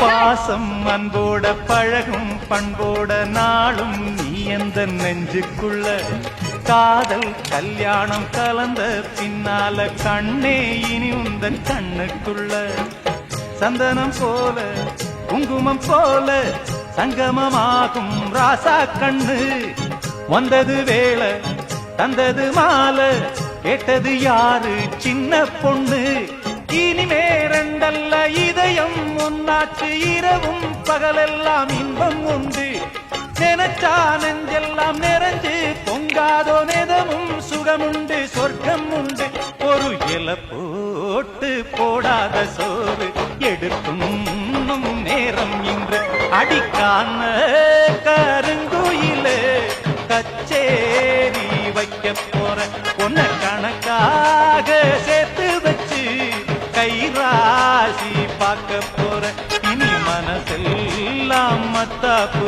பாசம் அன்போட பழகும் பண்போட நாளும் நீ எந்த நெஞ்சுக்குள்ள காதல் கல்யாணம் கலந்த பின்னால கண்ணே இனி உந்தன் கண்ணுக்குள்ள சந்தனம் போல குங்குமம் போல சங்கமமாகும் ராசா கண்ணு வந்தது வேளை தந்தது மாலை கேட்டது யாரு சின்ன பொண்ணு இனிமே ரெண்டல்ல இதயம் ஒன்னாச்சு இரவும் பகலெல்லாம் இன்பம் உண்டு நினைச்சா நெஞ்செல்லாம் நிறைஞ்சு பொங்காதோ நெதமும் சுகமுண்டு சொர்க்கம் உண்டு ஒரு இலை போட்டு போடாத சோறு எடுக்கும் நேரம் இன்று அடிக்கான கருங்குயிலே கச்சேரி வைக்க போற பொன்ன கணக்காக சேர்த்து வச்சு கைராசி பார்க்க போற இனி மனசெல்லாம் மத்தாப்பு